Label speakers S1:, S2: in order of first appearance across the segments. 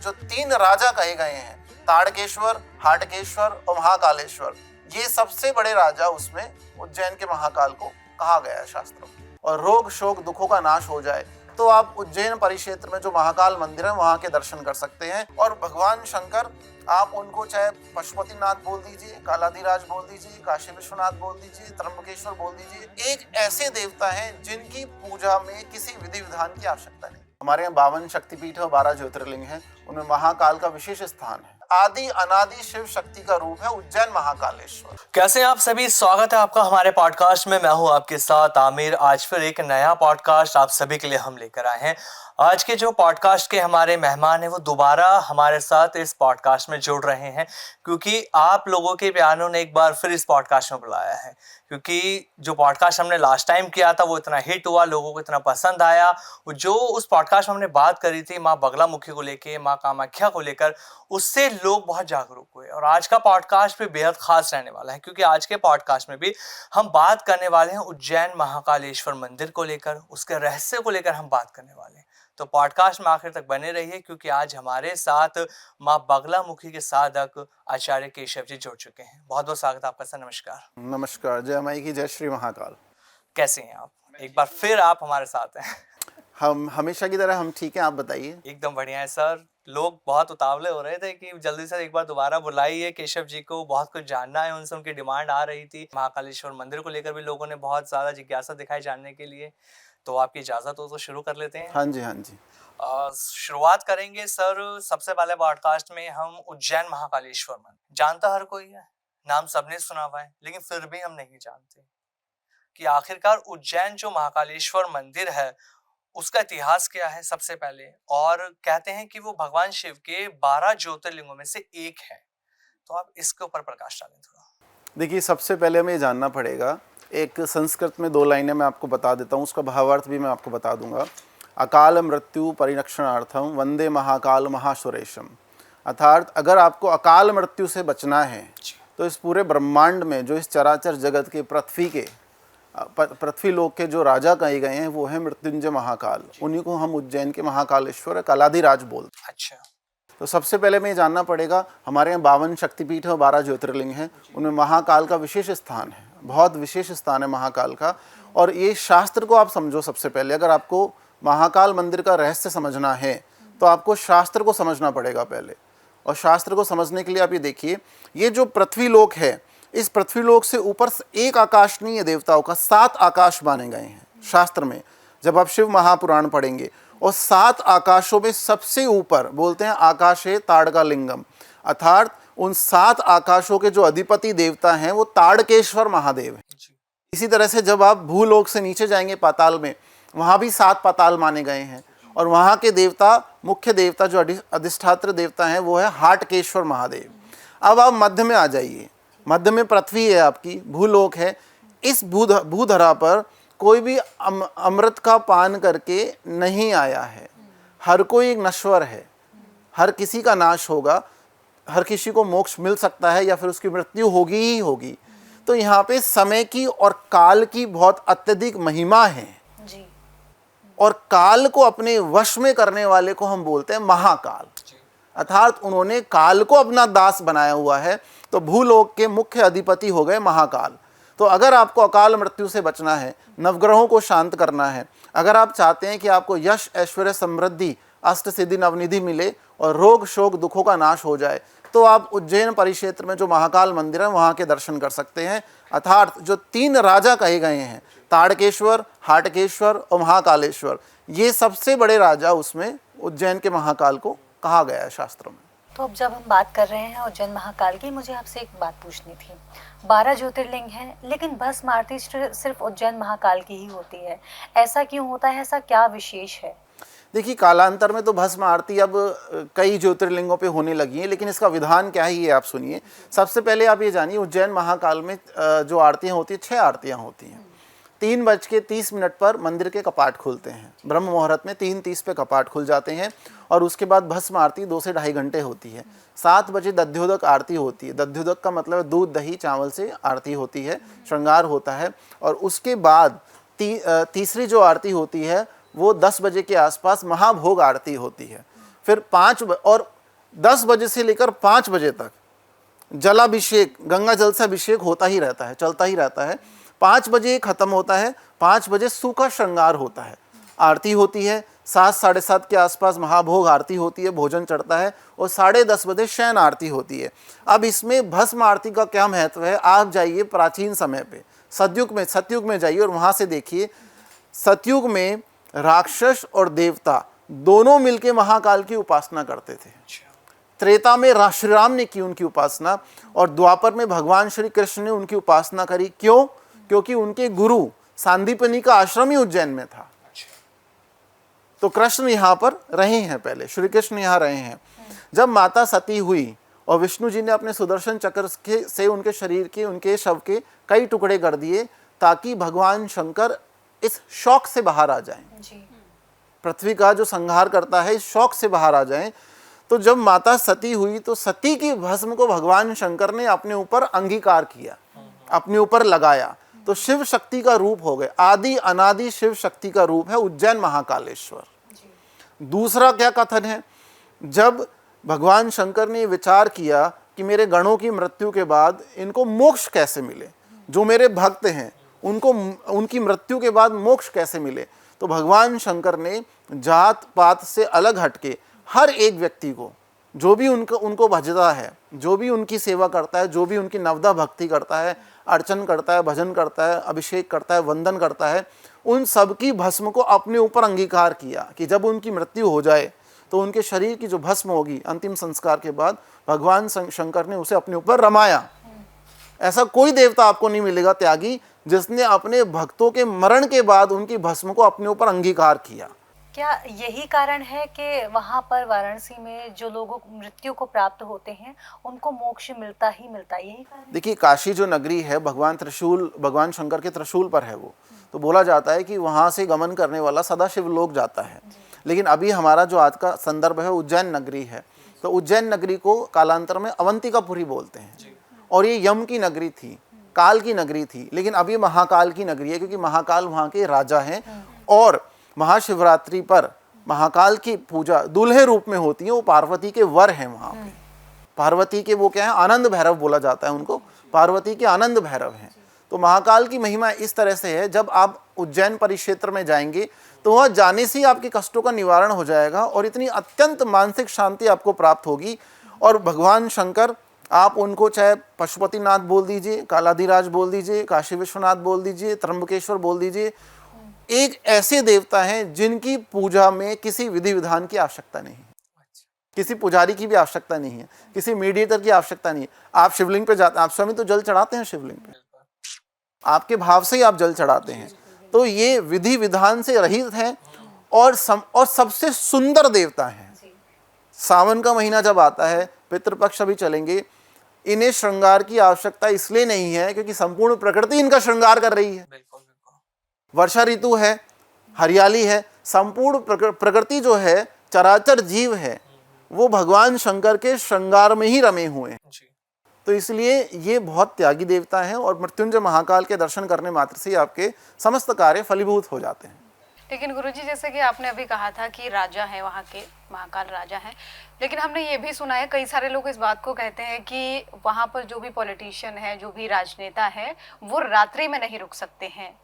S1: जो 3 राजा कहे गए हैं, ताड़केश्वर, हाटकेश्वर और महाकालेश्वर, ये सबसे बड़े राजा उसमें उज्जैन के महाकाल को कहा गया है शास्त्रों में। और रोग शोक दुखों का नाश हो जाए तो आप उज्जैन परिक्षेत्र में जो महाकाल मंदिर है वहां के दर्शन कर सकते हैं। और भगवान शंकर, आप उनको चाहे पशुपतिनाथ बोल दीजिए, कालाधिराज बोल दीजिए, काशी विश्वनाथ बोल दीजिए, त्र्यंबकेश्वर बोल दीजिए, एक ऐसे देवता हैं जिनकी पूजा में किसी विधि विधान की आवश्यकता नहीं। हमारे यहाँ 52 शक्तिपीठ और 12 ज्योतिर्लिंग हैं, उनमें महाकाल का विशेष स्थान है। आदि अनादि शिव शक्ति का रूप है उज्जैन महाकालेश्वर।
S2: कैसे आप सभी, स्वागत है आपका हमारे पॉडकास्ट में। मैं हूं आपके साथ आमिर। आज फिर एक नया पॉडकास्ट आप सभी के लिए हम लेकर आए हैं। आज के जो पॉडकास्ट के हमारे मेहमान हैं वो दोबारा हमारे साथ इस पॉडकास्ट में जुड़ रहे हैं, क्योंकि आप लोगों के प्यारों ने एक बार फिर इस पॉडकास्ट में बुलाया है। क्योंकि जो पॉडकास्ट हमने लास्ट टाइम किया था वो इतना हिट हुआ, लोगों को इतना पसंद आया। जो उस पॉडकास्ट में हमने बात करी थी माँ बगलामुखी को लेकर, माँ कामाख्या को लेकर, उससे लोग बहुत जागरूक हुए। और आज का पॉडकास्ट भी बेहद खास रहने वाला है, क्योंकि आज के पॉडकास्ट में भी हम बात करने वाले हैं उज्जैन महाकालेश्वर मंदिर को लेकर, उसके रहस्य को लेकर हम बात करने वाले हैं। तो पॉडकास्ट में आखिर तक बने रहिए, क्योंकि आज हमारे साथ माँ बगलामुखी के साधक आचार्य केशव जी जुड़ चुके हैं। बहुत बहुत स्वागत है आपका सर। नमस्कार।
S1: नमस्कार, जय माई की, जय श्री महाकाल।
S2: कैसे हैं आप? एक बार फिर आप हमारे साथ हैं।
S1: हम हमेशा की तरह हम ठीक हैं, आप बताइए।
S2: एकदम बढ़िया है सर। लोग बहुत उतावले हो रहे थे कि जल्दी से एक बार दोबारा बुलाइए केशव जी को, बहुत कुछ जानना है उनसे, उनकी डिमांड आ रही थी। महाकालेश्वर मंदिर को लेकर भी लोगों ने बहुत ज्यादा जिज्ञासा दिखाई जानने के लिए। तो आपकी इजाजत हो तो शुरू कर लेते हैं।
S1: हाँ जी, हाँ जी।
S2: शुरुआत करेंगे सर। सबसे पहले पॉडकास्ट में हम उज्जैन महाकालेश्वर मंदिर, जानता हर कोई है, नाम सबने सुना हुआ है, लेकिन फिर भी हम नहीं जानते कि आखिरकार उज्जैन जो महाकालेश्वर मंदिर है उसका इतिहास क्या है सबसे पहले। और कहते हैं कि वो भगवान शिव के 12 ज्योतिर्लिंगों में से एक है। तो आप इसके ऊपर प्रकाश डालें थोड़ा।
S1: देखिए, सबसे पहले हमें जानना पड़ेगा, एक संस्कृत में 2 लाइनें मैं आपको बता देता हूँ, उसका भावार्थ भी मैं आपको बता दूंगा। अकाल मृत्यु परिरक्षणार्थम वंदे महाकाल महासुरेशम। अर्थात अगर आपको अकाल मृत्यु से बचना है तो इस पूरे ब्रह्मांड में जो इस चराचर जगत के पृथ्वी लोक के जो राजा कहे गए हैं वो है मृत्युंजय महाकाल। उन्हीं को हम उज्जैन के महाकालेश्वर कालाधिराज बोलते हैं।
S2: अच्छा।
S1: तो सबसे पहले हमें जानना पड़ेगा, हमारे यहाँ 52 शक्तिपीठ और 12 ज्योतिर्लिंग हैं, उनमें महाकाल का विशेष स्थान है, बहुत विशेष स्थान है महाकाल का। और ये शास्त्र को आप समझो। सबसे पहले अगर आपको महाकाल मंदिर का रहस्य समझना है तो आपको शास्त्र को समझना पड़ेगा पहले। और शास्त्र को समझने के लिए आप ये देखिए, ये जो पृथ्वी लोक है, इस पृथ्वी लोक से ऊपर एक आकाश नहीं है देवताओं का, 7 आकाश माने गए हैं शास्त्र में। जब आप शिव महापुराण पढ़ेंगे, और 7 आकाशों में सबसे ऊपर बोलते हैं आकाशे ताड़का लिंगम, अर्थात उन 7 आकाशों के जो अधिपति देवता हैं वो ताड़केश्वर महादेव हैं। इसी तरह से जब आप भूलोक से नीचे जाएंगे पाताल में, वहाँ भी 7 पाताल माने गए हैं। और वहाँ के देवता, मुख्य देवता जो अधिष्ठात्र देवता हैं वो है हाटकेश्वर महादेव। अब आप मध्य में आ जाइए। मध्य में पृथ्वी है, आपकी भूलोक है। इस भूधरा पर कोई भी अमृत का पान करके नहीं आया है। हर कोई एक नश्वर है, हर किसी का नाश होगा, हर किसी को मोक्ष मिल सकता है या फिर उसकी मृत्यु होगी ही होगी। तो यहाँ पे समय की और काल की बहुत अत्यधिक महिमा है जी। और काल को अपने वश में करने वाले को हम बोलते हैं महाकाल। अर्थात उन्होंने काल को अपना दास बनाया हुआ है, तो भूलोक के मुख्य अधिपति हो गए महाकाल। तो अगर आपको अकाल मृत्यु से बचना है, नवग्रहों को शांत करना है, अगर आप चाहते हैं कि आपको यश ऐश्वर्य समृद्धि अष्ट सिद्धि नवनिधि मिले और रोग शोक दुखों का नाश हो जाए, तो आप उज्जैन परिक्षेत्र में जो महाकाल मंदिर है वहाँ के दर्शन कर सकते हैं। अर्थात जो 3 राजा कहे गए हैं, ताड़केश्वर, हाटकेश्वर और महाकालेश्वर, ये सबसे बड़े राजा उसमें उज्जैन के महाकाल को कहा गया है शास्त्रों में।
S3: तो अब जब हम बात कर रहे हैं उज्जैन महाकाल की, मुझे आपसे एक बात पूछनी थी। 12 ज्योतिर्लिंग हैं, लेकिन भस्म आरती सिर्फ उज्जैन महाकाल की ही होती है। ऐसा क्यों होता है? ऐसा क्या विशेष है?
S1: देखिए, कालांतर में तो भस्म आरती अब कई ज्योतिर्लिंगों पे होने लगी है, लेकिन इसका विधान क्या है ये आप सुनिए। सबसे पहले आप ये जानिए, उज्जैन महाकाल में जो आरतियाँ होती हैं, 6 आरतियाँ होती हैं। 3:30 पर मंदिर के कपाट खुलते हैं। ब्रह्म मुहूर्त में 3:30 पे कपाट खुल जाते हैं। और उसके बाद भस्म आरती 2 से ढाई घंटे होती है। 7 बजे दध्योदक आरती होती है। दध्योदक का मतलब दूध दही चावल से आरती होती है, श्रृंगार होता है। और उसके बाद तीसरी जो आरती होती है वो 10 बजे के आसपास महाभोग आरती होती है। फिर 5 और 10 बजे से लेकर 5 बजे तक जलाभिषेक, गंगा जल से अभिषेक होता ही रहता है, चलता ही रहता है। 5 बजे खत्म होता है, 5 बजे सूखा श्रृंगार होता है, आरती होती है, 7 साढ़े 7 के आसपास महाभोग आरती होती है, भोजन चढ़ता है, और 10:30 बजे शयन आरती होती है। अब इसमें भस्म आरती का क्या महत्व है, आप जाइए प्राचीन समय पे, सतयुग में जाइए और वहाँ से देखिए। सतयुग में राक्षस और देवता दोनों मिलके महाकाल की उपासना करते थे। त्रेता में श्री राम ने की उनकी उपासना, और द्वापर में भगवान श्री कृष्ण ने उनकी उपासना करी। क्यों? क्योंकि उनके गुरु सांदीपनी का आश्रम ही उज्जैन में था। तो कृष्ण यहाँ पर रहे हैं, पहले श्री कृष्ण यहाँ रहे हैं। जब माता सती हुई और विष्णु जी ने अपने सुदर्शन चक्र से उनके शरीर के, उनके शव के कई टुकड़े कर दिए, ताकि भगवान शंकर इस शौक से बाहर आ जाएं, पृथ्वी का जो संहार करता है, इस शौक से बाहर आ जाएं। तो जब माता सती हुई तो सती की भस्म को भगवान शंकर ने अपने ऊपर अंगीकार किया, अपने ऊपर लगाया, तो शिव शक्ति का रूप हो गए। आदि अनादि शिव शक्ति का रूप है उज्जैन महाकालेश्वर। दूसरा क्या कथन है, जब भगवान शंकर ने विचार किया कि मेरे गणों की मृत्यु के बाद इनको मोक्ष कैसे मिले, जो मेरे भक्त हैं उनको उनकी मृत्यु के बाद मोक्ष कैसे मिले, तो भगवान शंकर ने जात पात से अलग हटके हर एक व्यक्ति को, जो भी उनको भजता है, जो भी उनकी सेवा करता है, जो भी उनकी नवदा भक्ति करता है, अर्चन करता है, भजन करता है, अभिषेक करता है, वंदन करता है, उन सब की भस्म को अपने ऊपर अंगीकार किया कि जब उनकी मृत्यु हो जाए तो उनके शरीर की जो भस्म होगी अंतिम संस्कार के बाद, भगवान शंकर ने उसे अपने ऊपर रमाया। ऐसा कोई देवता आपको नहीं मिलेगा त्यागी जिसने अपने भक्तों के मरण के बाद उनकी भस्म को अपने ऊपर अंगीकार किया।
S3: क्या यही कारण है कि वहाँ पर वाराणसी में जो लोगों को मृत्यु को प्राप्त होते हैं उनको मोक्ष मिलता ही मिलता है, यही कारण?
S1: देखिए, काशी जो नगरी है भगवान शंकर के त्रिशूल पर है वो, तो बोला जाता है कि वहाँ से गमन करने वाला सदाशिव लोक जाता है। लेकिन अभी हमारा जो आज का संदर्भ है उज्जैन नगरी है, तो उज्जैन नगरी को कालांतर में अवंतिकापुरी बोलते हैं, और ये यम की नगरी थी, काल की नगरी थी, लेकिन अभी महाकाल की नगरी है, क्योंकि महाकाल वहाँ के राजा हैं। और महाशिवरात्रि पर महाकाल की पूजा दूल्हे रूप में होती है, वो पार्वती के वर हैं वहाँ पे। पार्वती के वो क्या है, आनंद भैरव बोला जाता है उनको, पार्वती के आनंद भैरव हैं। तो महाकाल की महिमा इस तरह से है, जब आप उज्जैन परिक्षेत्र में जाएंगे तो वहाँ जाने से ही आपके कष्टों का निवारण हो जाएगा, और इतनी अत्यंत मानसिक शांति आपको प्राप्त होगी। और भगवान शंकर, आप उनको चाहे पशुपतिनाथ बोल दीजिए, कालाधिराज बोल दीजिए, काशी विश्वनाथ बोल दीजिए, त्र्यंबकेश्वर बोल दीजिए, एक ऐसे देवता हैं जिनकी पूजा में किसी विधि विधान की आवश्यकता नहीं है, किसी पुजारी की भी आवश्यकता नहीं है, किसी मीडिएटर की आवश्यकता नहीं है। आप शिवलिंग पे जाते हैं, आप स्वयं तो जल चढ़ाते हैं शिवलिंग पे, आपके भाव से ही आप जल चढ़ाते हैं। तो ये विधि विधान से रहित हैं और सबसे सुंदर देवता हैं। सावन का महीना जब आता है, पितृपक्ष अभी चलेंगे, इन्हें श्रृंगार की आवश्यकता इसलिए नहीं है क्योंकि संपूर्ण प्रकृति इनका श्रृंगार कर रही है। वर्षा ऋतु है, हरियाली है, संपूर्ण प्रकृति जो है, चराचर जीव है, वो भगवान शंकर के श्रृंगार में ही रमे हुए हैं। तो इसलिए ये बहुत त्यागी देवता हैं, और मृत्युंजय महाकाल के दर्शन करने मात्र से आपके समस्त कार्य फलीभूत हो जाते हैं।
S4: लेकिन गुरुजी, जैसे कि आपने अभी कहा था कि राजा है वहाँ के, महाकाल राजा हैं, लेकिन हमने ये भी सुना है, कई सारे लोग इस बात को कहते हैं कि वहाँ पर जो भी पॉलिटिशियन है, जो भी राजनेता है, वो रात्रि में नहीं रुक सकते हैं।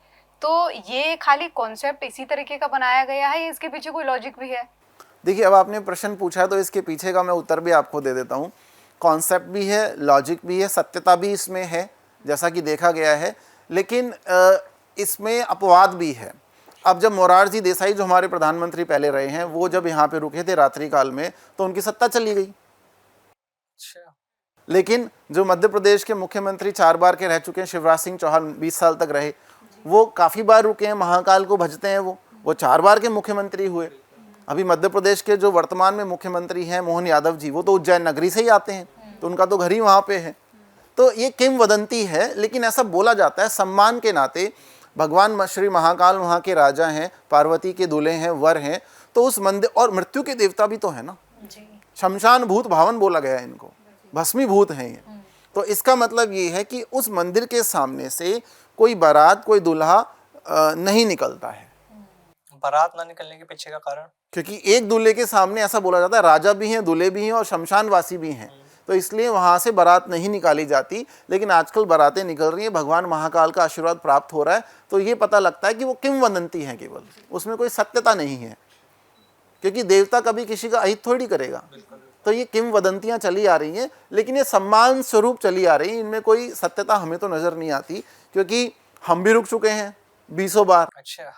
S4: तो ये खाली कॉन्सेप्ट इसी तरीके का बनाया गया है, इसके पीछे कोई लॉजिक भी है?
S1: देखिए, अब आपने प्रश्न पूछा है तो इसके पीछे का मैं उत्तर भी आपको दे देता हूँ। कॉन्सेप्ट भी है, लॉजिक भी है, सत्यता भी इसमें है, जैसा कि देखा गया है, लेकिन इसमें अपवाद भी है। अब जब मोरारजी देसाई, जो हमारे प्रधानमंत्री पहले रहे हैं, वो जब यहाँ पे रुके थे रात्रि काल में, तो उनकी सत्ता चली गई। लेकिन जो मध्य प्रदेश के मुख्यमंत्री 4 बार के रह चुके हैं, शिवराज सिंह चौहान 20 साल तक रहे, वो काफ़ी बार रुके हैं, महाकाल को भजते हैं, वो 4 बार के मुख्यमंत्री हुए। अभी मध्य प्रदेश के जो वर्तमान में मुख्यमंत्री हैं मोहन यादव जी, वो तो उज्जैन नगरी से ही आते हैं, तो उनका तो घर ही वहाँ पे है। तो ये किंवदंती है, लेकिन ऐसा बोला जाता है सम्मान के नाते। भगवान श्री महाकाल वहाँ के राजा हैं, पार्वती के दूल्हे हैं, वर हैं, तो उस मंदिर, और मृत्यु के देवता भी तो है ना, शमशान भूत भावन बोला गया है इनको, भस्मीभूत हैं ये। तो इसका मतलब ये है कि उस मंदिर के सामने से कोई बारात, कोई दूल्हा नहीं निकलता है।
S2: बारात ना निकलने के पीछे का कारण?
S1: क्योंकि एक दूल्हे के सामने ऐसा बोला जाता है, राजा भी हैं, दूल्हे भी हैं और शमशानवासी भी हैं, तो इसलिए वहां से बारात नहीं निकाली जाती। लेकिन आजकल बारातें निकल रही हैं, भगवान महाकाल का आशीर्वाद प्राप्त हो रहा है, तो ये पता लगता है कि वो किंवदंती है, केवल उसमें कोई सत्यता नहीं है, क्योंकि देवता कभी किसी का अहित थोड़ी करेगा। तो ये किंवदंतियां चली आ रही हैं, लेकिन ये सम्मान स्वरूप चली आ रही हैं, इनमें कोई सत्यता हमें तो नजर नहीं आती, क्योंकि हम भी रुक चुके हैं 20 बार,
S2: अच्छा।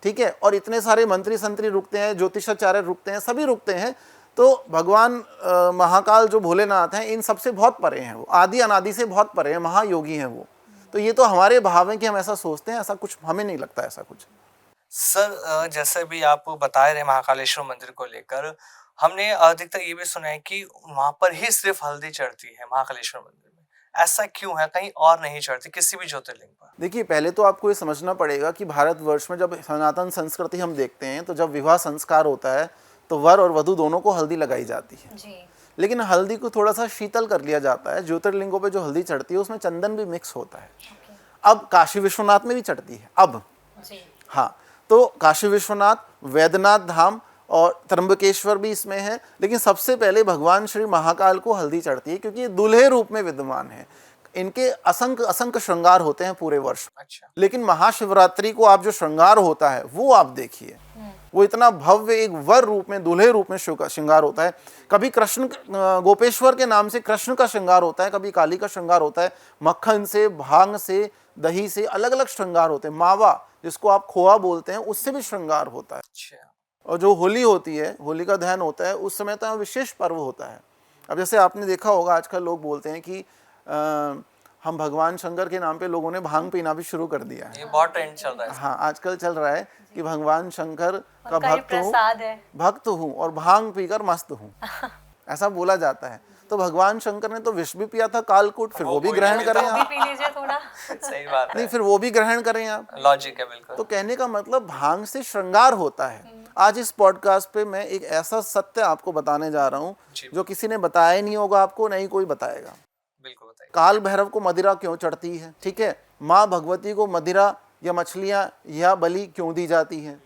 S1: ठीक है, और इतने सारे मंत्री संतरी रुकते हैं, ज्योतिषाचार्य रुकते हैं, सभी रुकते हैं। तो भगवान महाकाल जो भोलेनाथ हैं, इन सबसे बहुत परे हैं, वो आदि अनादि से बहुत परे हैं, महायोगी हैं वो। तो ये तो हमारे भाव है कि हम ऐसा सोचते हैं, ऐसा कुछ हमें नहीं लगता ऐसा कुछ।
S2: सर जैसे भी आप बता रहे महाकालेश्वर मंदिर को लेकर, हमने अधिकतर ये भी सुना है कि वहां पर ही सिर्फ हल्दी चढ़ती है महाकालेश्वर मंदिर में। ऐसा क्यों है, कहीं और नहीं चढ़ती किसी भी ज्योतिर्लिंग पर?
S1: देखिए, पहले तो आपको ये समझना पड़ेगा कि भारतवर्ष में जब सनातन संस्कृति हम देखते हैं, तो जब विवाह संस्कार होता है तो वर और वधु दोनों को हल्दी लगाई जाती है
S3: जी।
S1: लेकिन हल्दी को थोड़ा सा शीतल कर लिया जाता है। ज्योतिर्लिंगों पे जो हल्दी चढ़ती है उसमें चंदन भी मिक्स होता है। अब काशी विश्वनाथ में भी चढ़ती है अब,
S3: जी।
S1: हाँ, तो काशी विश्वनाथ, वैद्यनाथ धाम और त्र्यंबकेश्वर भी इसमें है। लेकिन सबसे पहले भगवान श्री महाकाल को हल्दी चढ़ती है, क्योंकि ये दूल्हे रूप में विद्यमान है। इनके असंख्य असंख्य श्रृंगार होते हैं पूरे वर्ष।
S2: अच्छा।
S1: लेकिन महाशिवरात्रि को आप जो श्रृंगार होता है वो आप देखिए, वो इतना भव्य एक वर रूप में, दूल्हे रूप में श्रृंगार होता है। कभी कृष्ण गोपेश्वर के नाम से कृष्ण का श्रृंगार होता है, कभी काली का श्रृंगार होता है। मक्खन से, भांग से, दही से अलग अलग श्रृंगार होते हैं। मावा, जिसको आप खोआ बोलते हैं, उससे भी श्रृंगार होता है।
S2: अच्छा।
S1: और जो होली होती है, होली का दहन होता है, उस समय तो विशेष पर्व होता है। अब जैसे आपने देखा होगा, आजकल लोग बोलते हैं कि हम भगवान शंकर के नाम पे लोगों ने भांग पीना भी शुरू कर दिया है।
S2: ये बहुत ट्रेंड चल रहा है।
S1: हाँ, आजकल चल रहा है कि भगवान शंकर का
S3: उनका ये
S1: भक्त हूँ,
S3: प्रसाद है।
S1: भक्त हूँ और भांग पीकर मस्त हूँ, ऐसा बोला जाता है। तो भगवान शंकर ने तो विष भी पिया था, कालकूट, फिर वो भी ग्रहण करें
S3: भी
S1: आप।
S3: पी लीजिए थोड़ा।
S2: सही बात है,
S1: नहीं, फिर वो भी ग्रहण करें आप।
S2: लॉजिक है बिल्कुल।
S1: तो कहने का मतलब भांग से श्रृंगार होता है। आज इस पॉडकास्ट पे मैं एक ऐसा सत्य आपको बताने जा रहा हूँ जो किसी ने बताया ही नहीं होगा आपको, नहीं कोई बताएगा।
S2: बिल्कुल बताइए।
S1: काल भैरव को मदिरा क्यों चढ़ती है? ठीक है, माँ भगवती को मदिरा या मछलियाँ या बलि क्यों दी जाती है?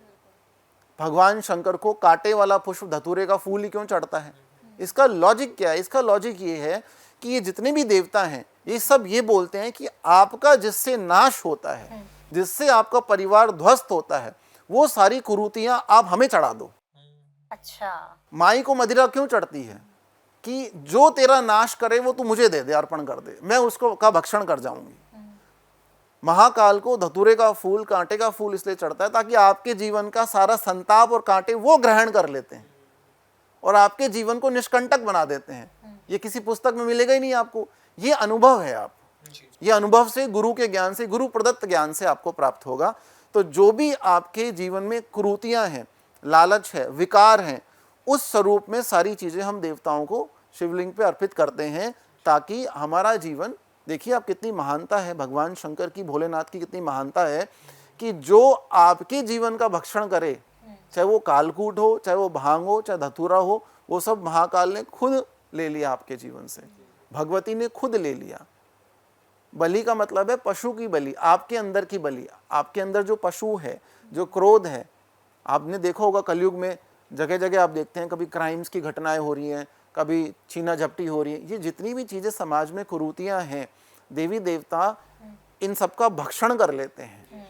S1: भगवान शंकर को कांटे वाला पुष्प, धतूरे का फूल ही क्यों चढ़ता है? इसका लॉजिक क्या है? इसका लॉजिक ये है कि ये जितने भी देवता हैं, ये सब ये बोलते हैं कि आपका जिससे नाश होता है, जिससे आपका परिवार ध्वस्त होता है, वो सारी कुरीतियां आप हमें चढ़ा दो।
S3: अच्छा।
S1: माई को मदिरा क्यों चढ़ती है? कि जो तेरा नाश करे वो तू मुझे दे दे, अर्पण कर दे, मैं उसको का भक्षण कर जाऊंगी। महाकाल को धतूरे का फूल, कांटे का फूल इसलिए चढ़ता है ताकि आपके जीवन का सारा संताप और कांटे वो ग्रहण कर लेते हैं और आपके जीवन को निष्कंटक बना देते हैं। ये किसी पुस्तक में मिलेगा ही नहीं आपको, ये अनुभव है। आप ये अनुभव से, गुरु के ज्ञान से, गुरु प्रदत्त ज्ञान से आपको प्राप्त होगा। तो जो भी आपके जीवन में कुरीतियां हैं, लालच है, विकार हैं, उस स्वरूप में सारी चीजें हम देवताओं को शिवलिंग पे अर्पित करते हैं, ताकि हमारा जीवन, देखिए आप कितनी महानता है भगवान शंकर की, भोलेनाथ की कितनी महानता है कि जो आपके जीवन का भक्षण करे, चाहे वो कालकूट हो, चाहे वो भांग हो, चाहे धतूरा हो, वो सब महाकाल ने खुद ले लिया आपके जीवन से, भगवती ने खुद ले लिया। बलि का मतलब है पशु की बलि, आपके अंदर की बलि। आपके अंदर जो पशु है, जो क्रोध है, आपने देखा होगा कलयुग में जगह जगह आप देखते हैं, कभी क्राइम्स की घटनाएं हो रही हैं, कभी छीना झपटी हो रही है। ये जितनी भी चीज़ें समाज में कुरीतियां हैं, देवी देवता इन सबका भक्षण कर लेते हैं।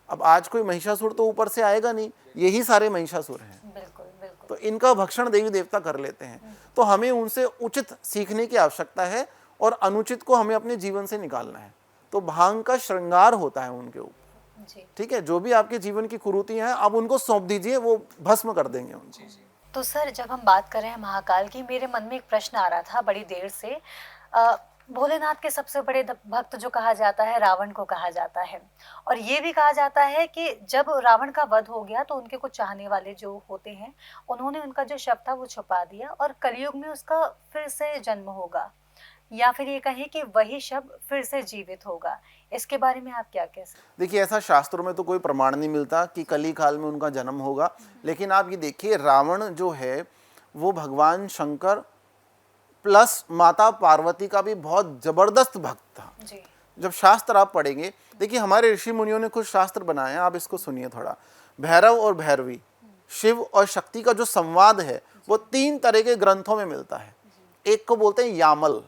S1: अब आज कोई महिषासुर तो ऊपर से आएगा नहीं, यही सारे महिषासुर हैं।
S3: बिल्कुल बिल्कुल।
S1: तो इनका भक्षण देवी देवता कर लेते हैं। तो हमें उनसे उचित सीखने की आवश्यकता है और अनुचित को हमें अपने जीवन से निकालना है। तो भांग का श्रृंगार होता है उनके ऊपर।
S3: जी।
S1: ठीक है, जो भी आपके जीवन की कुरीतियां हैं, आप उनको सौंप दीजिए, वो भस्म कर देंगे उनको।
S3: तो सर, जब हम बात कर रहे हैं महाकाल की, मेरे मन में एक प्रश्न आ रहा था बड़ी देर से। भोलेनाथ के सबसे बड़े भक्त जो कहा जाता है, रावण को कहा जाता है, और ये भी कहा जाता है कि जब रावण का वध हो गया तो उनके कुछ चाहने वाले जो होते हैं, उन्होंने उनका जो शव था वो छुपा दिया और कलयुग में उसका फिर से जन्म होगा, या फिर ये कहें कि वही शव फिर से जीवित होगा। इसके बारे में आप क्या कह सकते हैं?
S1: देखिए, ऐसा शास्त्रों में तो कोई प्रमाण नहीं मिलता कि कली काल में उनका जन्म होगा। लेकिन आप ये देखिए, रावण जो है वो भगवान शंकर प्लस माता पार्वती का भी बहुत जबरदस्त भक्त था।
S3: जी।
S1: जब शास्त्र आप पढ़ेंगे, देखिए हमारे ऋषि मुनियों ने कुछ शास्त्र बनाए हैं, आप इसको सुनिए थोड़ा। भैरव और भैरवी, शिव और शक्ति का जो संवाद है वो 3 तरह के ग्रंथों में मिलता है। एक को बोलते हैं यामल,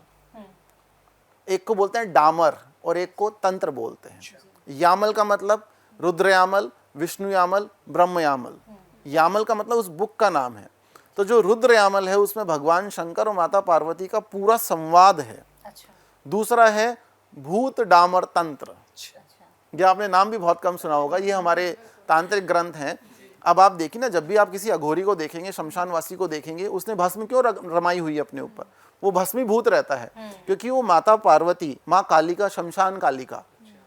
S1: एक को बोलते हैं डामर और एक को तंत्र बोलते हैं। यामल का मतलब रुद्र यामल, विष्णु यामल, ब्रह्म यामल। यामल का मतलब उस बुक का नाम है। तो जो रुद्र यामल है उसमें भगवान शंकर और माता पार्वती का पूरा संवाद है।
S3: अच्छा।
S1: दूसरा है भूत डामर तंत्र।
S3: अच्छा।
S1: ये आपने नाम भी बहुत कम सुना होगा, ये हमारे तांत्रिक ग्रंथ हैं। अब आप देखिए ना, जब भी आप किसी अघोरी को देखेंगे, शमशानवासी को देखेंगे, उसने भस्म क्यों रमाई हुई है अपने ऊपर? वो भस्मीभूत रहता है क्योंकि वो माता पार्वती, माँ कालिका, शमशान कालिका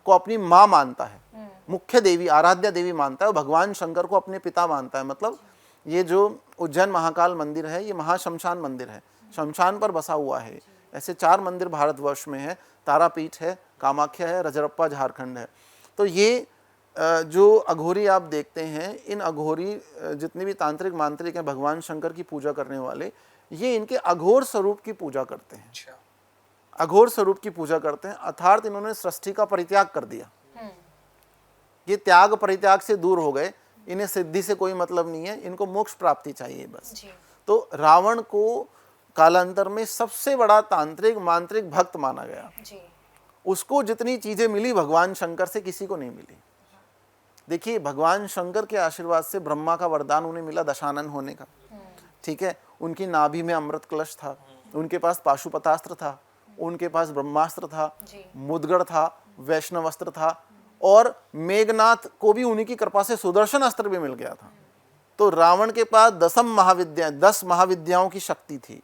S1: को अपनी माँ मानता है, मुख्य देवी, आराध्या देवी मानता है। भगवान शंकर को अपने पिता मानता है। मतलब ये जो उज्जैन महाकाल मंदिर है ये महाशमशान मंदिर है, शमशान पर बसा हुआ है। ऐसे 4 मंदिर भारतवर्ष में है, तारापीठ है, कामाख्या है, रजरप्पा झारखंड है। तो ये जो अघोरी आप देखते हैं, इन अघोरी जितने भी तांत्रिक मांत्रिक हैं भगवान शंकर की पूजा करने वाले, ये इनके अघोर स्वरूप की पूजा करते हैं। अघोर स्वरूप की पूजा करते हैं, अर्थात इन्होंने सृष्टि का परित्याग कर दिया। ये त्याग परित्याग से दूर हो गए, इन्हें सिद्धि से कोई मतलब नहीं है, इनको मोक्ष प्राप्ति चाहिए बस। तो रावण को कालांतर में सबसे बड़ा तांत्रिक मांत्रिक भक्त माना गया। उसको जितनी चीजें मिली भगवान शंकर से किसी को नहीं मिली। देखिए, भगवान शंकर के आशीर्वाद से ब्रह्मा का वरदान उन्हें मिला दशानन होने का, ठीक है। उनकी नाभि में अमृत कलश था, उनके पास पाशुपतास्त्र था, उनके पास ब्रह्मास्त्र था, मुदगड़ था, वैष्णवस्त्र था, और मेघनाथ को भी उन्हीं की कृपा से सुदर्शन अस्त्र भी मिल गया था। तो रावण के पास 10 महाविद्याओं की शक्ति थी।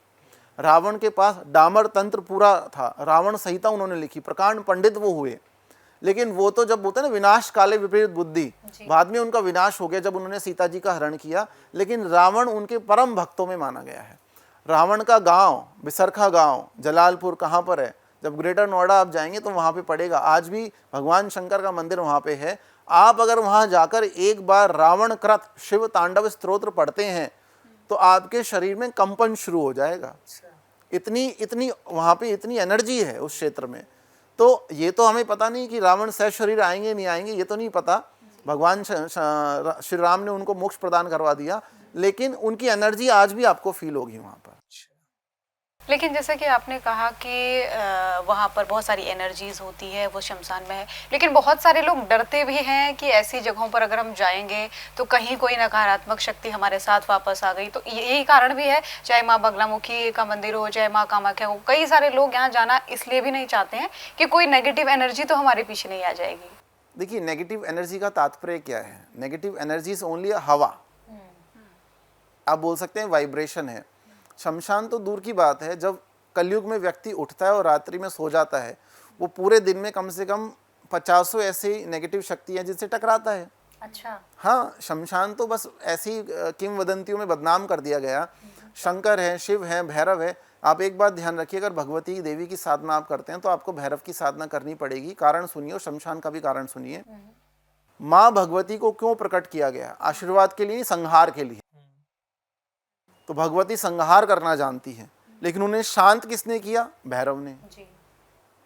S1: रावण के पास डामर तंत्र पूरा था, रावण संहिता उन्होंने लिखी, प्रकांड पंडित वो हुए। लेकिन वो तो जब बोलते हैं ना विनाश काले विपरीत बुद्धि, बाद में उनका विनाश हो गया जब उन्होंने सीता जी का हरण किया। लेकिन रावण उनके परम भक्तों में माना गया है। रावण का गांव बिसरखा गांव जलालपुर कहाँ पर है? जब ग्रेटर नोएडा आप जाएंगे तो वहाँ पे पड़ेगा। आज भी भगवान शंकर का मंदिर वहाँ पे है। आप अगर वहाँ जाकर एक बार रावण कृत शिव तांडव स्तोत्र पढ़ते हैं तो आपके शरीर में कंपन शुरू हो जाएगा। इतनी वहाँ पे इतनी एनर्जी है उस क्षेत्र में। तो ये तो हमें पता नहीं कि रावण शरीर आएंगे नहीं आएंगे, ये तो नहीं पता। भगवान श्री राम ने उनको मोक्ष प्रदान करवा दिया, लेकिन उनकी एनर्जी आज भी आपको फील होगी वहाँ पर।
S4: लेकिन जैसा कि आपने कहा कि वहाँ पर बहुत सारी एनर्जीज होती है, वो शमशान में है, लेकिन बहुत सारे लोग डरते भी हैं कि ऐसी जगहों पर अगर हम जाएंगे तो कहीं कोई नकारात्मक शक्ति हमारे साथ वापस आ गई। तो यही कारण भी है, चाहे माँ बगलामुखी का मंदिर हो, चाहे माँ कामाख्या हो, कई सारे लोग यहाँ जाना इसलिए भी नहीं चाहते हैं कि कोई नेगेटिव एनर्जी तो हमारे पीछे नहीं आ जाएगी।
S1: देखिए, नेगेटिव एनर्जी का तात्पर्य क्या है? नेगेटिव एनर्जी इज ओनली हवा, आप बोल सकते हैं वाइब्रेशन है। शमशान तो दूर की बात है, जब कलयुग में व्यक्ति उठता है और रात्रि में सो जाता है, वो पूरे दिन में कम से कम 50 ऐसी नेगेटिव शक्ति है जिनसे टकराता है।
S3: अच्छा।
S1: हाँ, शमशान तो बस ऐसी किंवदंतियों में बदनाम कर दिया गया। शंकर है, शिव है, भैरव है। आप एक बात ध्यान रखिए, अगर भगवती देवी की साधना आप करते हैं तो आपको भैरव की साधना करनी पड़ेगी। कारण सुनिए और शमशान का भी कारण सुनिए। माँ भगवती को क्यों प्रकट किया गया? आशीर्वाद के लिए, संहार के लिए। तो भगवती संहार करना जानती है, लेकिन उन्हें शांत किसने किया? भैरव ने।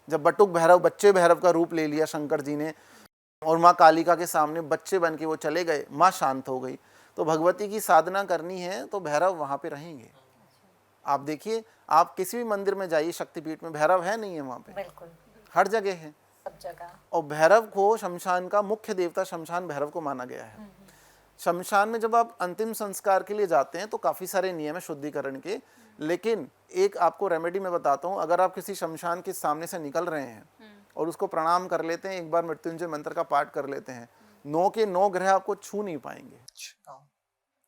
S1: जब बटुक भैरव, बच्चे भैरव का रूप ले लिया शंकर जी ने और माँ कालिका के सामने बच्चे बन के वो चले गए, माँ शांत हो गई। तो भगवती की साधना करनी है तो भैरव वहाँ पे रहेंगे। आप देखिए, आप किसी भी मंदिर में जाइए शक्तिपीठ में, भैरव है नहीं है वहाँ पे?
S3: बिल्कुल,
S1: हर जगह है,
S3: सब जगह।
S1: और भैरव को शमशान का मुख्य देवता शमशान भैरव को माना गया है। शमशान में जब आप अंतिम संस्कार के लिए जाते हैं तो काफ़ी सारे नियम है शुद्धिकरण के, लेकिन एक आपको रेमेडी मैं बताता हूँ। अगर आप किसी शमशान के सामने से निकल रहे हैं और उसको प्रणाम कर लेते हैं, एक बार मृत्युंजय मंत्र का पाठ कर लेते हैं, 9 के 9 ग्रह आपको छू नहीं पाएंगे।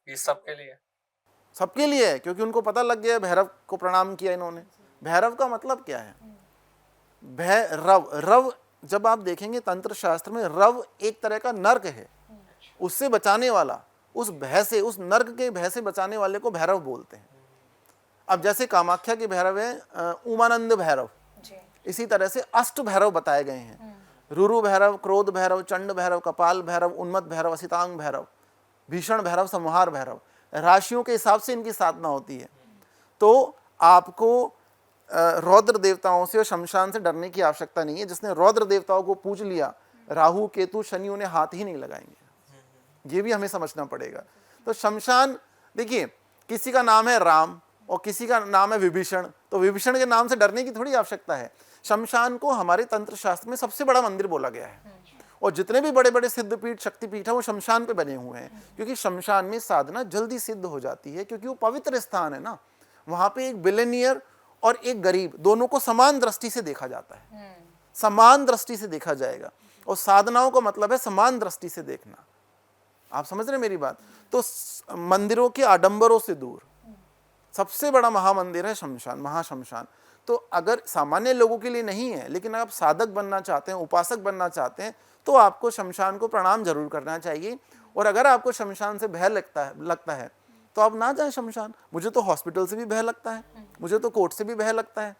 S2: ये सबके लिए?
S1: सबके लिए है, क्योंकि उनको पता लग गया भैरव को प्रणाम किया इन्होंने। भैरव का मतलब क्या है? भैरव, रव जब आप देखेंगे तंत्र शास्त्र में, रव एक तरह का नर्क है, उससे बचाने वाला, उस भय से, उस नर्क के भय से बचाने वाले को भैरव बोलते हैं। अब जैसे कामाख्या के भैरव है उमानंद भैरव, इसी तरह से अष्ट भैरव बताए गए हैं। रुरु भैरव, क्रोध भैरव, चंड भैरव, कपाल भैरव, उन्मत्त भैरव, असितांग भैरव, भीषण भैरव, संहार भैरव। राशियों के हिसाब से इनकी साधना होती है। तो आपको रौद्र देवताओं से और शमशान से डरने की आवश्यकता नहीं है। जिसने रौद्र देवताओं को पूज लिया, राहु केतु शनि उन्हें हाथ ही नहीं लगाएंगे। ये भी हमें समझना पड़ेगा। तो शमशान, देखिए किसी का नाम है राम और किसी का नाम है विभीषण, तो विभीषण के नाम से डरने की थोड़ी आवश्यकता है। शमशान को हमारे तंत्र शास्त्र में सबसे बड़ा मंदिर बोला गया है, और जितने भी बड़े बड़े सिद्धपीठ शक्तिपीठ है वो शमशान पे बने हुए हैं, क्योंकि शमशान में साधना जल्दी सिद्ध हो जाती है, क्योंकि वो पवित्र स्थान है ना। वहां पे एक बिलियनियर और एक गरीब दोनों को समान दृष्टि से देखा जाता है, समान दृष्टि से देखा जाएगा, और साधनाओं का मतलब है समान दृष्टि से देखना। आप समझ रहे हैं मेरी बात? तो मंदिरों के आडंबरों से दूर सबसे बड़ा महामंदिर है शमशान, महाशमशान। तो अगर सामान्य लोगों के लिए नहीं है, लेकिन आप साधक बनना चाहते हैं, उपासक बनना चाहते हैं, तो आपको शमशान को प्रणाम जरूर करना चाहिए। और अगर आपको शमशान से भय लगता है तो आप ना जाएं शमशान। मुझे तो हॉस्पिटल से भी भय लगता है, मुझे तो कोर्ट से भी भय लगता है,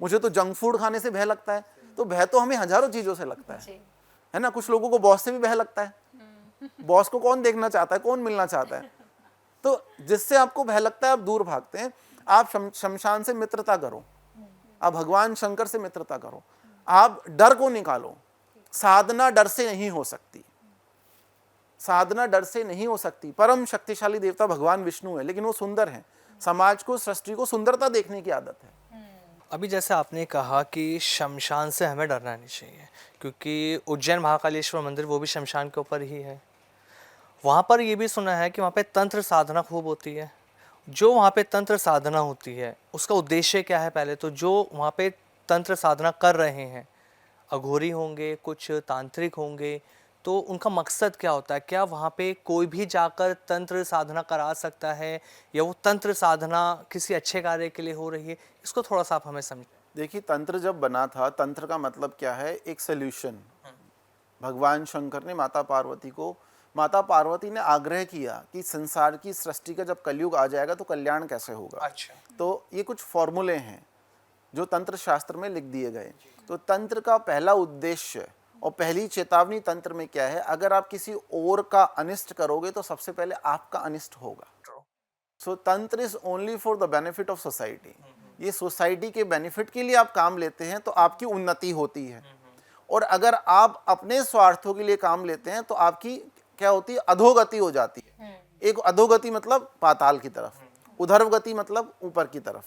S1: मुझे तो जंक फूड खाने से भय लगता है। तो भय तो हमें हजारों चीजों से लगता है ना। कुछ लोगों को बॉस से भी भय लगता है, बॉस को कौन देखना चाहता है, कौन मिलना चाहता है। तो जिससे आपको भय लगता है आप दूर भागते हैं। आप शमशान से मित्रता करो, आप भगवान शंकर से मित्रता करो, आप डर को निकालो। साधना डर से नहीं हो सकती, साधना डर से नहीं हो सकती। परम शक्तिशाली देवता भगवान विष्णु है, लेकिन वो सुंदर है। समाज को, सृष्टि को सुंदरता देखने की आदत है।
S2: अभी जैसे आपने कहा कि शमशान से हमें डरना नहीं चाहिए, क्योंकि उज्जैन महाकालेश्वर मंदिर वो भी शमशान के ऊपर ही है। वहाँ पर ये भी सुना है कि वहाँ पे तंत्र साधना खूब होती है। जो वहाँ पे तंत्र साधना होती है उसका उद्देश्य क्या है? पहले तो जो वहाँ पे तंत्र साधना कर रहे हैं, अघोरी होंगे, कुछ तांत्रिक होंगे, तो उनका मकसद क्या होता है? क्या वहाँ पे कोई भी जाकर तंत्र साधना करा सकता है, या वो तंत्र साधना किसी अच्छे कार्य के लिए हो रही है? इसको थोड़ा सा आप हमें समझें।
S1: देखिए, तंत्र जब बना था, तंत्र का मतलब क्या है? एक सोल्यूशन। भगवान शंकर ने माता पार्वती ने आग्रह किया कि संसार की सृष्टि का जब कलयुग आ जाएगा तो कल्याण कैसे होगा।
S2: अच्छा।
S1: तो ये कुछ फॉर्मूले हैं जो तंत्र शास्त्र में लिख दिए गए। तो तंत्र का पहला उद्देश्य और पहली चेतावनी तंत्र में क्या है? अगर आप किसी और का अनिष्ट करोगे तो सबसे पहले आपका अनिष्ट होगा। सो तंत्र is only for the benefit of society. ये सोसाइटी के बेनिफिट के लिए आप काम लेते हैं तो आपकी उन्नति होती है, और अगर आप अपने स्वार्थों के लिए काम लेते हैं तो आपकी क्या होती है? अधोगति हो जाती है। एक अधोगति मतलब पाताल की तरफ, उधर्वगति मतलब ऊपर की तरफ।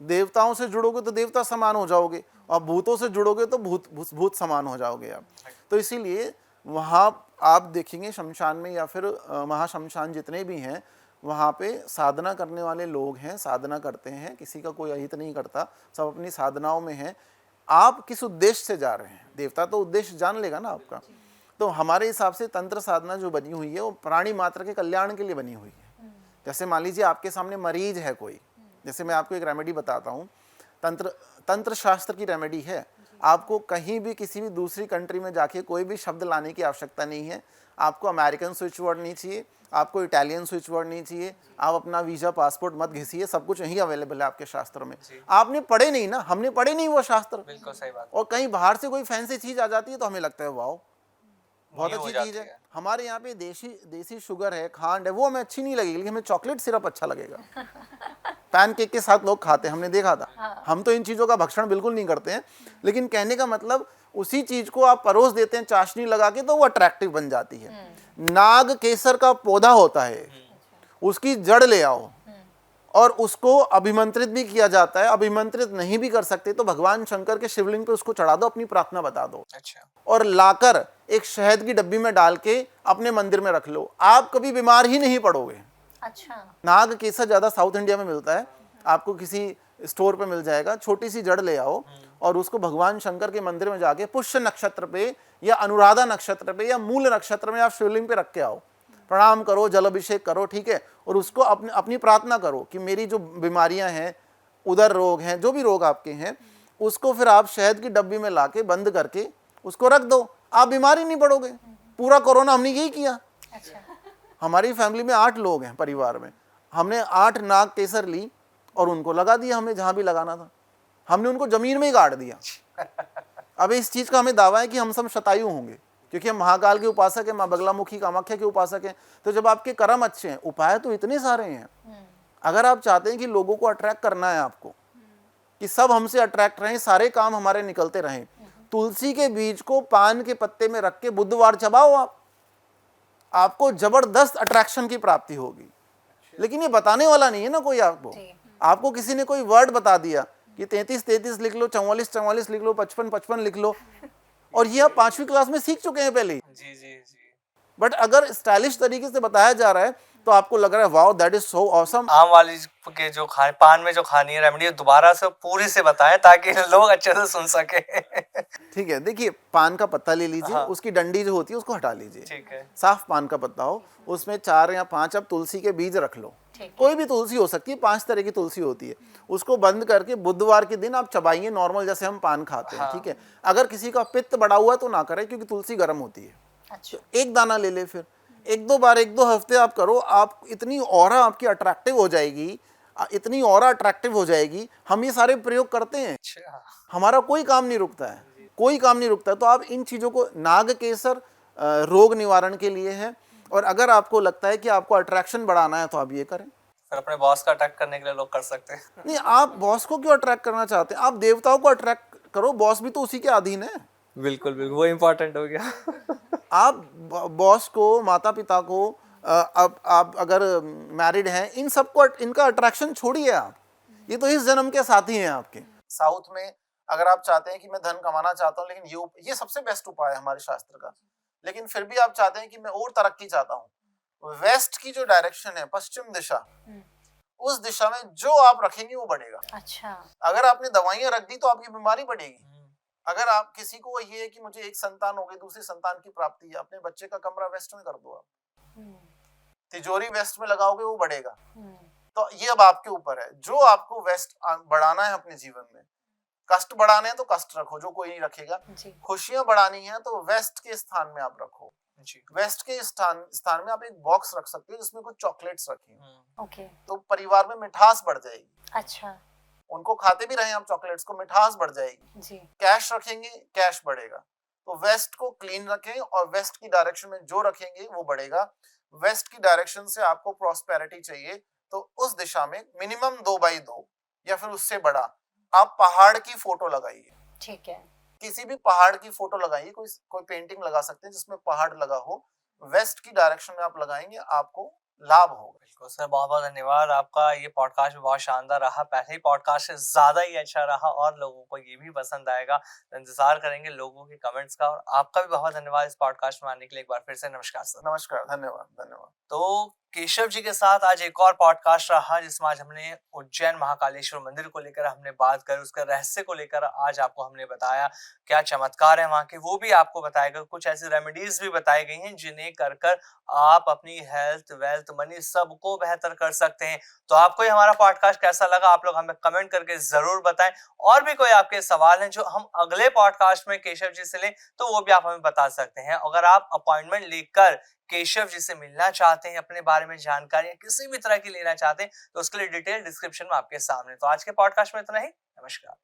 S1: देवताओं से जुड़ोगे तो देवता समान हो जाओगे, और भूतों से जुड़ोगे तो भूत समान हो जाओगे आप। तो इसीलिए वहाँ आप देखेंगे शमशान में या फिर महाशमशान जितने भी हैं, वहाँ पे साधना करने वाले लोग हैं, साधना करते हैं, किसी का कोई अहित नहीं करता, सब अपनी साधनाओं में हैं। आप किस उद्देश्य से जा रहे हैं? देवता तो उद्देश्य जान लेगा ना आपका। तो हमारे हिसाब से तंत्र साधना जो बनी हुई है वो प्राणी मात्र के कल्याण के लिए बनी हुई है। जैसे मान लीजिए आपके सामने मरीज है कोई, जैसे मैं आपको एक रेमेडी बताता हूँ, तंत्र शास्त्र की रेमेडी है। आपको कहीं भी किसी भी दूसरी कंट्री में जाके कोई भी शब्द लाने की आवश्यकता नहीं है। आपको अमेरिकन स्विच वर्ड नहीं चाहिए, आपको इटालियन स्विच वर्ड नहीं चाहिए, आप अपना वीजा पासपोर्ट मत घिसिए, सब कुछ यही अवेलेबल है आपके शास्त्रों में। आपने पढ़े नहीं ना, हमने पढ़े नहीं वो शास्त्र।
S2: बिल्कुल सही बात।
S1: और कहीं बाहर से कोई फैंसी चीज आ जाती है तो हमें लगता है वाओ बहुत
S2: न्यू हो
S1: अच्छी चीज
S2: जाती
S1: है।
S2: है।
S1: हमारे यहाँ पे देसी शुगर है, खांड है, वो हमें अच्छी नहीं लगेगी, लेकिन हमें चॉकलेट सिरप अच्छा लगेगा। पैनकेक के साथ लोग खाते हैं, हमने देखा था। हम तो इन चीज़ों का भक्षण बिल्कुल नहीं करते हैं, लेकिन कहने का मतलब उसी चीज को आप परोस देते हैं चाशनी लगा के तो वो अट्रैक्टिव बन जाती है। नाग केसर का पौधा होता है, उसकी जड़ ले आओ और उसको अभिमंत्रित भी किया जाता है। अभिमंत्रित नहीं भी कर सकते तो भगवान शंकर के शिवलिंग पे उसको चढ़ा दो, अपनी प्रार्थना बता दो।
S2: अच्छा।
S1: और लाकर एक शहद की डब्बी में डाल के अपने मंदिर में रख लो, आप कभी बीमार ही नहीं पड़ोगे।
S3: अच्छा।
S1: नाग केसर ज्यादा साउथ इंडिया में मिलता है, आपको किसी स्टोर पे मिल जाएगा। छोटी सी जड़ ले आओ और उसको भगवान शंकर के मंदिर में जाके पुष्य नक्षत्र पे या अनुराधा नक्षत्र पे या मूल नक्षत्र में आप शिवलिंग पे रख के आओ, प्रणाम करो, जल अभिषेक करो, ठीक है। और उसको अपनी प्रार्थना करो कि मेरी जो बीमारियां हैं, उदर रोग हैं, जो भी रोग आपके हैं, उसको फिर आप शहद की डब्बी में लाके बंद करके उसको रख दो, आप बीमार ही नहीं पड़ोगे। पूरा कोरोना हमने यही किया।
S3: अच्छा।
S1: हमारी फैमिली में 8 लोग हैं परिवार में, हमने 8 नाग केसर ली और उनको लगा दिया, हमें जहां भी लगाना था। हमने उनको जमीन में ही गाड़ दिया। अब इस चीज का हमें दावा है कि हम सब शतायु होंगे, क्योंकि हम महाकाल के उपासक हैं, माँ बगलामुखी कामाख्या के उपासक हैं। तो जब आपके कर्म अच्छे हैं, उपाय तो इतने सारे हैं। अगर आप चाहते हैं कि लोगों को अट्रैक्ट करना है आपको, कि सब हमसे अट्रैक्ट रहें, सारे काम हमारे निकलते रहें, तुलसी के बीज को पान के पत्ते में रख के बुधवार चबाओ। आपको जबरदस्त अट्रैक्शन की प्राप्ति होगी। लेकिन ये बताने वाला नहीं है ना कोई आपको।
S3: जी।
S1: आपको किसी ने कोई वर्ड बता दिया कि 33-33 लिख लो, 44-44 लिख लो, 55-55 लिख लो, और ये आप 5वीं क्लास में सीख चुके हैं पहले ही।
S2: जी जी जी।
S1: बट अगर स्टाइलिश तरीके से बताया जा रहा है तो आपको लग रहा है wow that is so awesome.
S2: आम वाली के जो खाने पान में जो खानी है रेमेडी दोबारा से पूरी से बताएं ताकि लोग अच्छे से सुन सके।
S1: ठीक है, देखिए पान का पत्ता ले लीजिए,
S2: हाँ।
S1: उसकी डंडी जो होती है उसको हटा लीजिए।
S2: ठीक है।
S1: साफ पान का पत्ता हो, उसमें 4 या 5 अब तुलसी के बीज रख लो।
S3: ठीक।
S1: कोई भी तुलसी हो सकती है, 5 तरह की तुलसी होती है। उसको बंद करके बुधवार के दिन आप चबाइए नॉर्मल जैसे हम पान खाते हैं।
S2: हाँ।
S1: ठीक है, अगर किसी का पित्त बढ़ा हुआ है तो ना करें क्योंकि तुलसी गर्म होती है।
S3: अच्छा।
S1: एक दाना ले ले, फिर 1-2 बार 1-2 हफ्ते आप करो, आप इतनी ऑरा आपकी अट्रैक्टिव हो जाएगी, इतनी ऑरा अट्रैक्टिव हो जाएगी। हम ये सारे प्रयोग करते हैं,
S2: अच्छा।
S1: हमारा कोई काम नहीं रुकता है, कोई काम नहीं रुकता है। तो आप इन चीज़ों को, नाग केसर रोग निवारण के लिए है, और अगर आपको लगता है कि आपको अट्रैक्शन बढ़ाना है तो आप ये करें।
S2: फिर अपने बॉस का अटैक करने के लिए लोग कर सकते हैं।
S1: नहीं, आप बॉस को क्यों अट्रैक्ट करना चाहते हैं? आप देवताओं को अट्रैक्ट करो, बॉस भी तो उसी के अधीन है।
S2: बिल्कुल बिल्कुल, वो इम्पोर्टेंट हो गया।
S1: आप बॉस को, माता पिता को, अब आप अगर मैरिड हैं, इन सबको, इनका अट्रैक्शन छोड़िए आप। ये तो इस जन्म के साथी हैं आपके। साउथ में अगर आप चाहते हैं कि मैं धन कमाना चाहता हूँ, लेकिन ये सबसे बेस्ट उपाय है हमारे शास्त्र का, लेकिन फिर भी आप चाहते हैं कि मैं और तरक्की चाहता हूँ, वेस्ट की जो डायरेक्शन है, पश्चिम दिशा, उस दिशा में जो आप रखेंगे वो बढ़ेगा।
S3: अच्छा।
S1: अगर आपने दवाइयां रख दी तो आपकी बीमारी बढ़ेगी। अगर आप किसी को ये है कि मुझे एक संतान हो गई, दूसरी संतान की प्राप्ति है, अपने बच्चे का कमरा वेस्ट में कर दो, आप तिजोरी वेस्ट में लगाओगे वो बढ़ेगा। तो ये अब आपके ऊपर है, जो आपको वेस्ट बढ़ाना है अपने जीवन में। कष्ट बढ़ाने हैं तो कष्ट रखो, जो कोई नहीं रखेगा। खुशियां बढ़ानी है तो वेस्ट के स्थान में आप रखो। वेस्ट के स्थान में आप एक बॉक्स रख सकते हो जिसमें कुछ चॉकलेट्स रखिए।
S3: ओके।
S1: तो परिवार में मिठास बढ़ जाएगी।
S3: अच्छा।
S1: उनको खाते भी रहे आप चॉकलेट्स को, मिठास बढ़ जाएगी
S3: जी।
S1: कैश रखेंगे, कैश बढ़ेगा। तो वेस्ट को क्लीन रखें और वेस्ट की डायरेक्शन में जो रखेंगे वो बढ़ेगा। वेस्ट की डायरेक्शन से आपको प्रॉस्पेरिटी चाहिए तो उस दिशा में मिनिमम 2x2 या फिर उससे बड़ा आप पहाड़ की फोटो लगाइए।
S3: ठीक है।
S1: किसी भी पहाड़ की फोटो लगाइए, कोई पेंटिंग लगा सकते हैं जिसमें पहाड़ लगा हो, वेस्ट की डायरेक्शन में आप लगाएंगे, आपको लाभ होगा।
S2: बिल्कुल सर, बहुत बहुत धन्यवाद आपका। ये पॉडकास्ट भी बहुत शानदार रहा, पहले ही पॉडकास्ट से ज्यादा ही अच्छा रहा और लोगों को ये भी पसंद आएगा। तो इंतजार करेंगे लोगों के कमेंट्स का, और आपका भी बहुत धन्यवाद इस पॉडकास्ट में आने के लिए। एक बार फिर से नमस्कार सर।
S1: नमस्कार, धन्यवाद धन्यवाद।
S2: तो केशव जी के साथ आज एक और पॉडकास्ट रहा जिसमें आज हमने उज्जैन महाकालेश्वर मंदिर को लेकर हमने बात करी, उसके रहस्य को लेकर आज आपको हमने बताया क्या चमत्कार है वहां के, वो भी आपको बताएगा। कुछ ऐसी रेमेडीज भी बताई गई हैं जिन्हें कर आप अपनी हेल्थ, वेल्थ, मनी सबको बेहतर कर सकते हैं। तो आपको ये हमारा पॉडकास्ट कैसा लगा आप लोग हमें कमेंट करके जरूर बताएं, और भी कोई आपके सवाल हैं जो हम अगले पॉडकास्ट में केशव जी से लें तो वो भी आप हमें बता सकते हैं। अगर आप अपॉइंटमेंट लेकर केशव जी से मिलना चाहते हैं, अपने बारे में जानकारी किसी भी तरह की लेना चाहते हैं, तो उसके लिए डिटेल डिस्क्रिप्शन में आपके सामने। तो आज के पॉडकास्ट में इतना ही। नमस्कार।